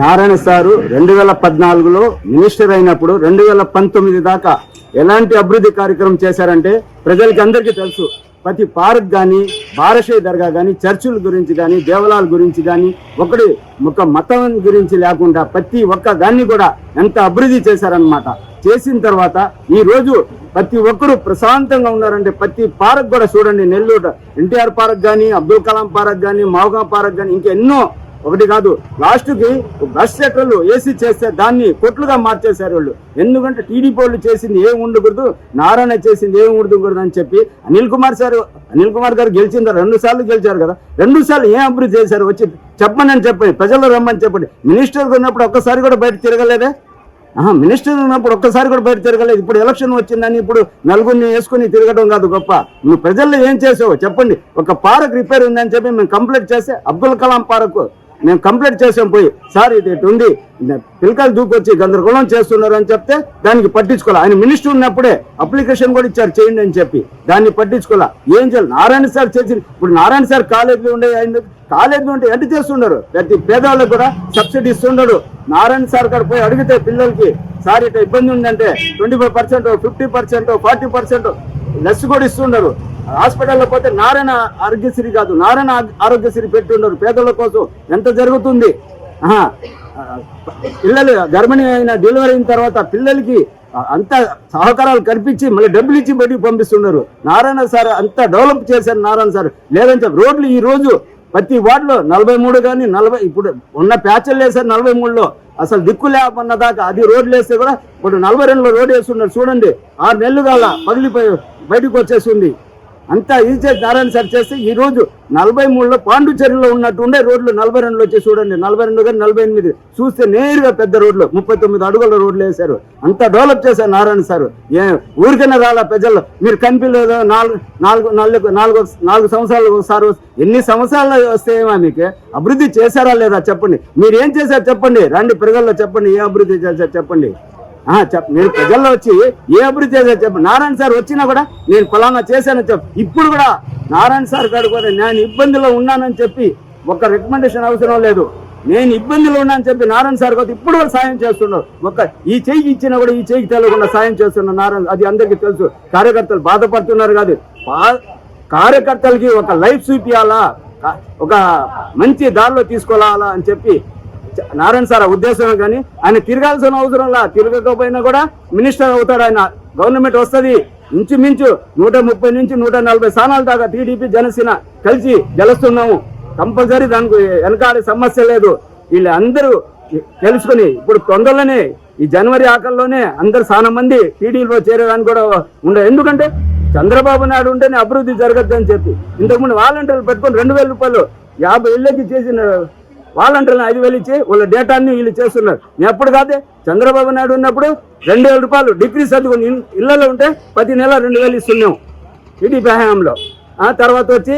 Narayana sir 2014లో minister అయినప్పుడు 2019 దాకా ఎలాంటి అభివృద్ధి కార్యక్రమం చేశారంటే ప్రజలకి అందరికీ తెలుసు. ప్రతి పార్క్ కానీ, బారషే దర్గా కానీ, చర్చిల గురించి కానీ, దేవాలయాల గురించి కానీ, ఒక మతం గురించి లేకుండా ప్రతి ఒక్క దాన్ని కూడా ఎంత అభివృద్ధి చేశారనమాట. చేసిన తర్వాత ఈ రోజు ప్రతి ఒక్కరు ప్రశాంతంగా ఉన్నారంటే ప్రతి పార్క్ కూడా చూడండి, నెల్లూరు ఎన్టీఆర్ పార్క్ కానీ, అబ్దుల్ కలాం పార్క్ కానీ, మావుగా పార్క్ కానీ, ఇంకెన్నో ఒకటి కాదు. లాస్ట్కి బస్ సెక్టర్లు ఏసీ చేస్తే దాన్ని కొట్లుగా మార్చేశారు వాళ్ళు. ఎందుకంటే టీడీపీ వాళ్ళు చేసింది ఏం ఉండకూడదు, నారాయణ చేసింది ఏం ఉండకూడదు అని చెప్పి అనిల్ కుమార్ గారు గెలిచిందా 2 సార్లు గెలిచారు కదా, 2 సార్లు ఏం అభివృద్ధి చేశారు వచ్చి చెప్పండి అని చెప్పండి, ప్రజలు రమ్మని చెప్పండి. మినిస్టర్ ఉన్నప్పుడు ఒక్కసారి కూడా బయట తిరగలేదే, మినిస్టర్ ఉన్నప్పుడు ఒక్కసారి కూడా బయట తిరగలేదు. ఇప్పుడు ఎలక్షన్ వచ్చిందని ఇప్పుడు నలుగురిని వేసుకుని తిరగడం కాదు గొప్ప. నువ్వు ప్రజల్లో ఏం చేసావు చెప్పండి. ఒక పార్క్ రిపేర్ ఉందని చెప్పి మేము కంప్లైంట్ చేస్తే అబ్దుల్ కలాం పార్క్ మేము కంప్లైంట్ చేసాం పోయి, సార్ ఇది ఉంది పిల్లకాయలు దూకొచ్చి గందరగోళం చేస్తున్నారు అని చెప్తే దానికి పట్టించుకోవాలి. ఆయన మినిస్టర్ ఉన్నప్పుడే అప్లికేషన్ కూడా ఇచ్చారు చేయండి అని చెప్పి, దాన్ని పట్టించుకోవాలా. ఏం చేయాలి నారాయణ సార్ చేసింది. ఇప్పుడు నారాయణ సార్ కాలేజీలో ఉండే కాలేజీలో ఉంటే ఎంత చేస్తున్నారు, ప్రతి పేదవాళ్ళకి కూడా సబ్సిడీ ఇస్తున్నాడు. నారాయణ సార్ గారు పోయి అడిగితే పిల్లలకి సార్ ఇట్లా ఇబ్బంది ఉందంటే 25%, 50%, 40% లెస్ కూడా ఇస్తున్నారు. హాస్పిటల్లో పోతే నారాయణ ఆరోగ్యశ్రీ కాదు, నారాయణ ఆరోగ్యశ్రీ పెట్టి ఉన్నారు పేదల కోసం. ఎంత జరుగుతుంది. పిల్లలు గర్భిణీ అయిన డెలివరీ అయిన తర్వాత పిల్లలకి అంత సహకారాలు కల్పించి మళ్ళీ డబ్బులు ఇచ్చి బయటికి పంపిస్తున్నారు. నారాయణ సార్ అంత డెవలప్ చేశారు నారాయణ సార్. లేదంటే రోడ్లు ఈ రోజు ప్రతి వార్డులో 43 కానీ 40 ఇప్పుడు ఉన్న ప్యాచలు వేసారు 43లో అసలు దిక్కు లేపన్న దాకా అది రోడ్లు వేస్తే కూడా ఇప్పుడు 42లో రోడ్ వేస్తున్నారు చూడండి. 6 నెలలు కాల పగిలిపోయి బయటకు వచ్చేసింది. అంతా ఇది చేసి నారాయణ సార్ చేస్తే ఈ రోజు 43లో పాండుచేరిలో ఉన్నట్టు ఉండే రోడ్లు 42లో వచ్చి చూడండి. 42 కానీ 48 చూస్తే నేరుగా పెద్ద రోడ్లు 39 అడుగుల రోడ్లు వేశారు. అంతా డెవలప్ చేశారు నారాయణ సార్. ఊరికైనా రాలా ప్రజల్లో. మీరు కంపెనీలో 4 సంవత్సరాలు ఒకసారి ఎన్ని సంవత్సరాలు వస్తాయేమో మీకు అభివృద్ధి చేశారా లేదా చెప్పండి. మీరు ఏం చేశారు చెప్పండి, రండి ప్రజల్లో చెప్పండి ఏ అభివృద్ధి చేశారు చెప్పండి. మీరు ప్రజల్లో వచ్చి ఏ అభివృద్ధి చేశారు చెప్పండి. నారాయణ సార్ వచ్చినా కూడా నేను ఫలానా చేశానని చెప్పి ఇప్పుడు కూడా నారాయణ సార్ గారు కూడా నేను ఇబ్బందిలో ఉన్నానని చెప్పి ఒక రికమెండేషన్ అవసరం లేదు. నేను ఇబ్బందిలో ఉన్నానని చెప్పి నారాయణ సార్ గారు ఇప్పుడు కూడా సాయం చేస్తున్నారు. ఈ చెయ్యికి ఇచ్చినా కూడా ఈ చెయ్యికి తెలియకుండా సాయం చేస్తున్నారు నారాయణ. అది అందరికీ తెలుసు. కార్యకర్తలు బాధపడుతున్నారు కాదు, కార్యకర్తలకి ఒక లైఫ్ చూపియాలా, ఒక మంచి దారిలో తీసుకోవాలా అని చెప్పి నారాయణ సార్ ఉద్దేశం. కానీ ఆయన తిరగాల్సిన అవసరంలా, తిరగకపోయినా కూడా మినిస్టర్ అవుతాడు ఆయన. గవర్నమెంట్ వస్తుంది ఇంచుమించు 130 నుంచి 140 స్థానాల దాకా టీడీపీ జనసేన కలిసి గెలుస్తున్నాము. కంపల్సరీ దానికి వెనకాడే సమస్య లేదు. వీళ్ళు అందరూ తెలుసుకుని ఇప్పుడు తొందరలోనే ఈ జనవరి ఆఖరిలోనే అందరు చాలా మంది టీడీలో చేరేదానికి కూడా ఉండదు. ఎందుకంటే చంద్రబాబు నాయుడు ఉంటేనే అభివృద్ధి జరగద్దు అని చెప్పి ఇంతకుముందు వాలంటీర్లు పెట్టుకొని 2000 రూపాయలు 50 ఇళ్ళకి చేసిన వాలంటీర్లను 5000 ఇచ్చి వాళ్ళ డేటాన్ని వీళ్ళు చేస్తున్నారు. ఎప్పుడు కాదే చంద్రబాబు నాయుడు ఉన్నప్పుడు 2000 రూపాయలు డిగ్రీ చదువుకుని ఇళ్లలో ఉంటే ప్రతి నెల 2000 ఇస్తున్నాం టీడీపీ హయాంలో. తర్వాత వచ్చి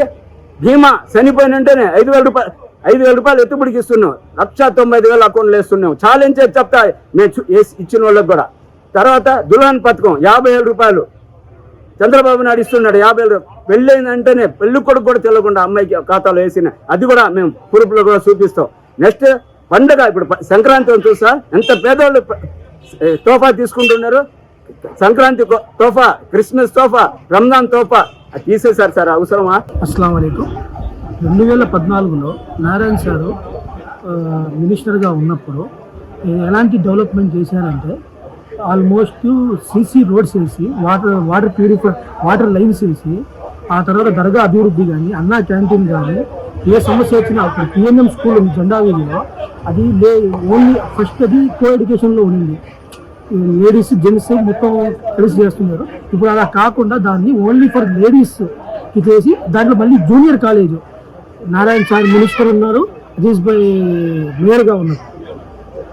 భీమా చనిపోయిన వెంటనే 5000 రూపాయలు ఎత్తుబడికి ఇస్తున్నాం. 1,95,000 అకౌంట్లు వేస్తున్నాం. ఛాలెంజ్ చెప్తా మేము ఇచ్చిన వాళ్ళకి కూడా. తర్వాత దుల్హన్ పథకం 50,000 రూపాయలు చంద్రబాబు నాయుడు ఇస్తున్నాడు. 50,000 పెళ్ళైన వెంటనే పెళ్లి కొడుకు కూడా తెలియకుండా అమ్మాయికి ఖాతాలో వేసిన అది కూడా మేము ప్రూఫ్లో కూడా చూపిస్తాం. నెక్స్ట్ పండుగ ఇప్పుడు సంక్రాంతి చూసా ఎంత పేదవాళ్ళు తోఫా తీసుకుంటున్నారు. సంక్రాంతి తోఫా, క్రిస్మస్ తోఫా, రంజాన్ తోఫా అది తీసేశారు సార్. అవసరమా? అస్సలాము అలైకుం. 2014లో నారాయణ సారు మినిస్టర్గా ఉన్నప్పుడు ఎలాంటి డెవలప్మెంట్ చేశారంటే ఆల్మోస్ట్ సీసీ రోడ్స్ వేసి వాటర్ లైన్స్ వేసి ఆ తర్వాత దర్గా అభివృద్ధి కానీ, అన్నా క్యాంటీన్ కానీ, ఏ సమస్య వచ్చినా అక్కడ పిఎంఎం స్కూల్ ఉంది జెండా వీధిలో, అది ఓన్లీ ఫస్ట్ అది కో ఎడ్యుకేషన్లో ఉండింది. లేడీస్ జెంట్స్ మొత్తం కలిసి చేస్తున్నారు. ఇప్పుడు అలా కాకుండా దాన్ని ఓన్లీ ఫర్ లేడీస్కి చేసి దాంట్లో మళ్ళీ junior college Narayana sir minister ఉన్నారు, అజీజ్ భాయ్ మేయర్గా ఉన్నారు.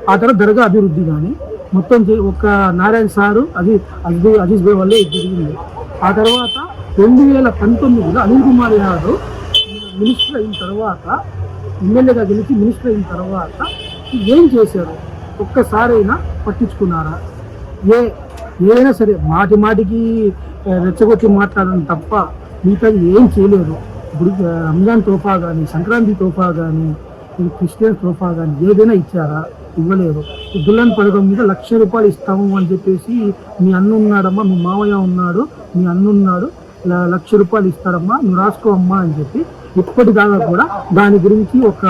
ఆ తర్వాత దర్గా అభివృద్ధి కానీ మొత్తం ఒక నారాయణ సారు అజీజ్ భాయ్ వల్లే జరిగింది. ఆ తర్వాత 2019లో అనిల్ కుమార్ యాదవ్ మినిస్టర్ అయిన తర్వాత, ఎమ్మెల్యేగా గెలిచి మినిస్టర్ అయిన తర్వాత ఏం చేశారు? ఒక్కసారైనా పట్టించుకున్నారా? ఏదైనా సరే మాటికి రెచ్చగొట్టి మాట్లాడడం తప్ప మిగతాది ఏం చేయలేరు. ఇప్పుడు రంజాన్ తోఫా కానీ, సంక్రాంతి తోఫా కానీ, ఈ క్రిస్టియన్ సోఫా కానీ ఏదైనా ఇచ్చారా? ఇవ్వలేదు. ఈ దుల్హన్ పథకం మీద ₹1,00,000 ఇస్తాము అని చెప్పేసి మీ అన్న ఉన్నాడమ్మా, మీ మావయ్య ఉన్నాడు, మీ అన్న ఉన్నాడు, ₹1,00,000 ఇస్తాడమ్మా, నువ్వు రాసుకో అమ్మా అని చెప్పి ఇప్పటిదాకా కూడా దాని గురించి ఒక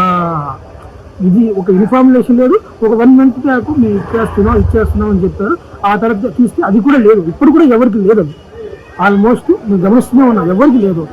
ఇన్ఫర్మేషన్ లేదు. ఒక 1 month బ్యాక్ మేము ఇచ్చేస్తున్నాం అని చెప్పారు. ఆ తర్వాత చూస్తే అది కూడా లేదు. ఇప్పుడు కూడా ఎవరికి లేదు. అది ఆల్మోస్ట్ మేము గమనిస్తూనే ఉన్నాం, ఎవరికి లేదు.